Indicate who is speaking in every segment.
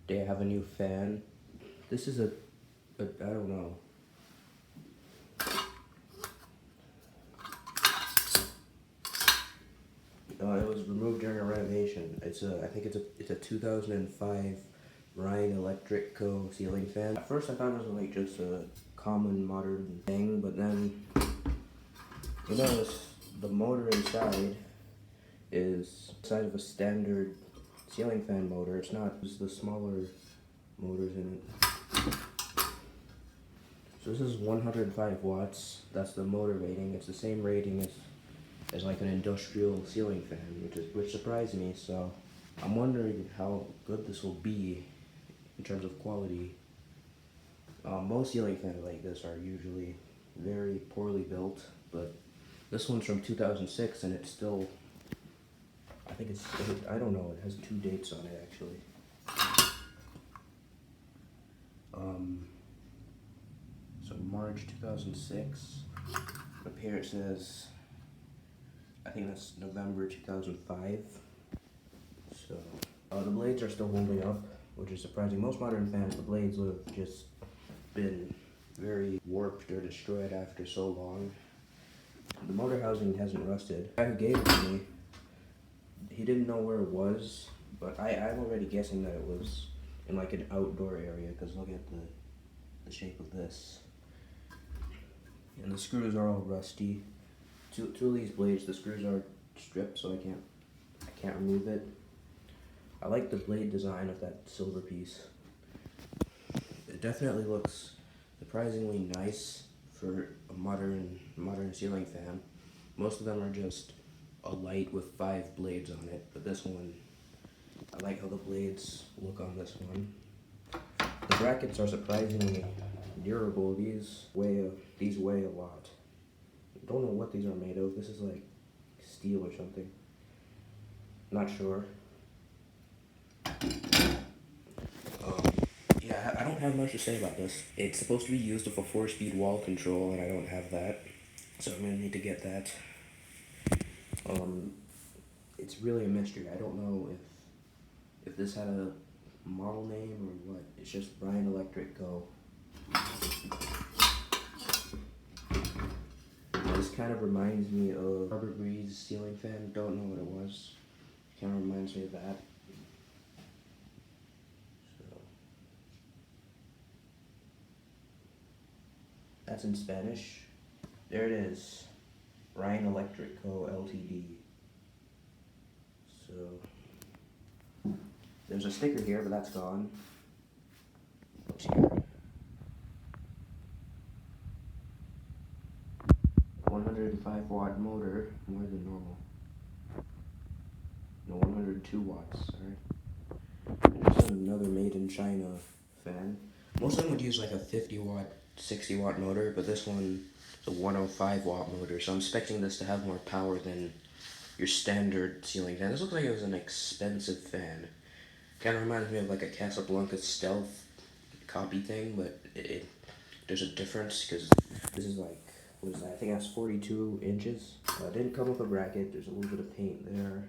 Speaker 1: They have a new fan. This is a I don't know. It was removed during a renovation. I think it's a 2005 Rhine Electric Co. ceiling fan. At first I thought it was like just a common modern thing, but then you notice the motor inside is the size of a standard ceiling fan motor. It's not, it's the smaller motors in it. So this is 105 watts. That's the motor rating. It's the same rating as like an industrial ceiling fan, which surprised me. So I'm wondering how good this will be in terms of quality. Most ceiling fans like this are usually very poorly built, but this one's from 2006 and it's still, I don't know, it has 2 dates on it actually. So March 2006, up here it says, I think that's November 2005. So, the blades are still holding up, which is surprising. Most modern fans, the blades would have just been very warped or destroyed after so long. The motor housing hasn't rusted. The guy who gave it to me, he didn't know where it was, but I'm already guessing that it was in like an outdoor area, because look at the shape of this. And the screws are all rusty. Two of these blades, the screws are stripped, so I can't remove it. I like the blade design of that silver piece. It definitely looks surprisingly nice for a modern ceiling fan. Most of them are just a light with 5 blades on it, but this one, I like how the blades look on this one. The brackets are surprisingly durable. These weigh a lot. I don't know what these are made of. This is like steel or something. Not sure. Yeah, I don't have much to say about this. It's supposed to be used with a 4-speed wall control, and I don't have that, so I'm gonna need to get that. It's really a mystery. I don't know if this had a model name or what. It's just Rhine Electric Co. This kind of reminds me of Harbor Breeze ceiling fan. Don't know what it was. Kind of reminds me of that. So that's in Spanish. There it is. Rhine Electric Co. Ltd. So there's a sticker here, but that's gone. What's here? 105 watt motor, more than normal. No, 102 watts, sorry. And this is another made in China fan. Most of them would use like a 50 watt, 60 watt motor, but this one is a 105 watt motor, so I'm expecting this to have more power than your standard ceiling fan. This looks like it was an expensive fan. Kind of reminds me of like a Casablanca Stealth copy thing, but there's a difference because this is like, what is that? I think that's 42 inches. It didn't come with a bracket. There's a little bit of paint there.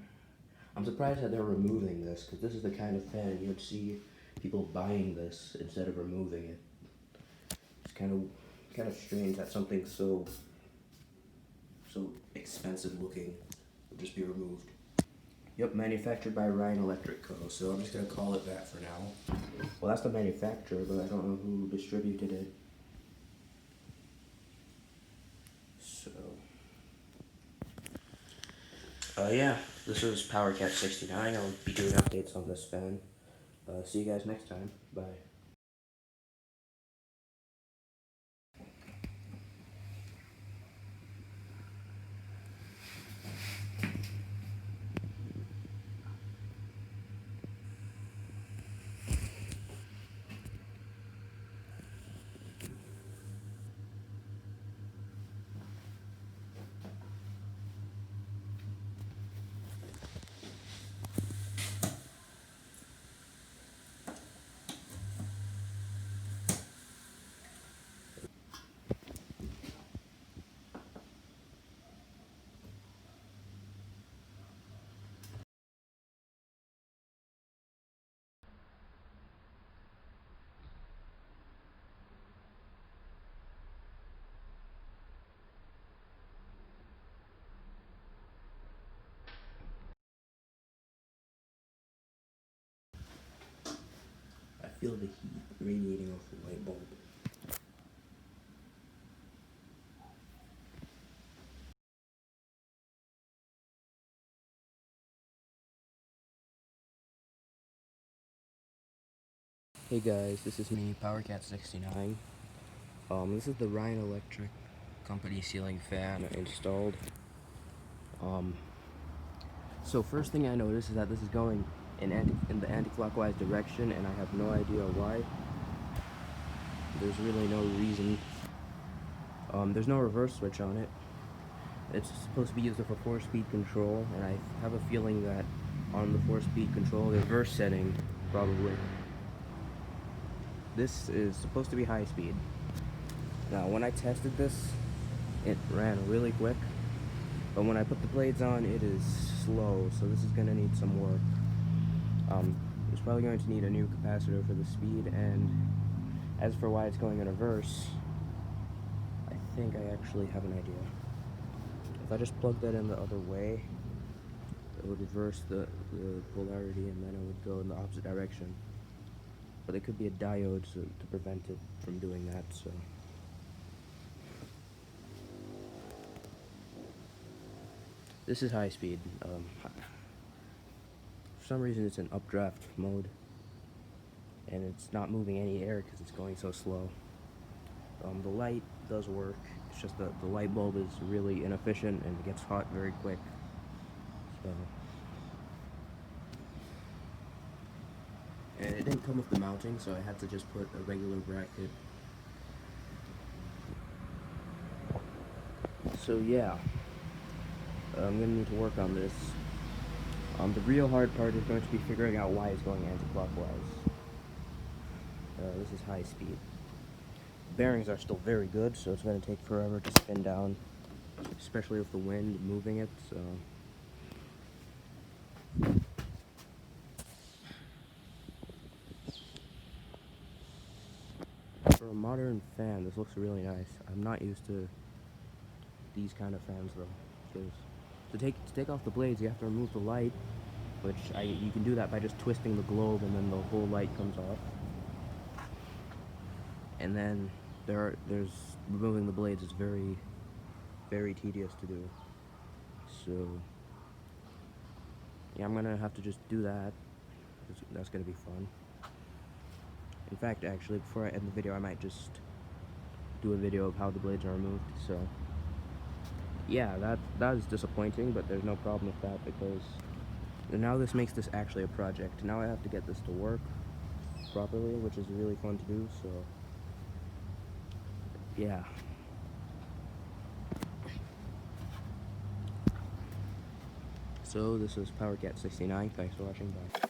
Speaker 1: I'm surprised that they're removing this, because this is the kind of fan you would see people buying this instead of removing it. It's kind of strange that something so expensive looking would just be removed. Yep, manufactured by Rhine Electric Co. So I'm just gonna call it that for now. Well, that's the manufacturer, but I don't know who distributed it. So, yeah, this is PowerCat 69. I'll be doing updates on this fan. See you guys next time. Bye. feel the heat radiating off the light bulb. Hey guys, this is me, PowerCat69. This is the Rhine Electric Company ceiling fan installed. So first thing I notice is that this is going in the anti-clockwise direction, and I have no idea why. There's really no reason. There's no reverse switch on it. It's supposed to be used for 4-speed control, and I have a feeling that on the 4-speed control, the reverse setting, probably. This is supposed to be high speed. Now, when I tested this, it ran really quick, but when I put the blades on, it is slow, so this is going to need some work. It's probably going to need a new capacitor for the speed, and as for why it's going in reverse, I think I actually have an idea. If I just plug that in the other way, it would reverse the polarity, and then it would go in the opposite direction. But there could be a diode to prevent it from doing that, so. This is high speed. For some reason it's in updraft mode, and it's not moving any air because it's going so slow. The light does work, it's just that the light bulb is really inefficient and it gets hot very quick. So. And it didn't come with the mounting, so I had to just put a regular bracket. So yeah, I'm gonna need to work on this. The real hard part is going to be figuring out why it's going anti-clockwise. This is high speed. The bearings are still very good, so it's going to take forever to spin down, especially with the wind moving it, so. For a modern fan, this looks really nice. I'm not used to these kind of fans though, because to take off the blades, you have to remove the light, which you can do that by just twisting the globe, and then the whole light comes off. And then there's removing the blades is very, very tedious to do. So yeah, I'm gonna have to just do that. That's gonna be fun. In fact, actually, before I end the video, I might just do a video of how the blades are removed. So yeah, that is disappointing, but there's no problem with that, because now this makes this actually a project. Now I have to get this to work properly, which is really fun to do, so yeah. So this is PowerCat69, thanks for watching, bye.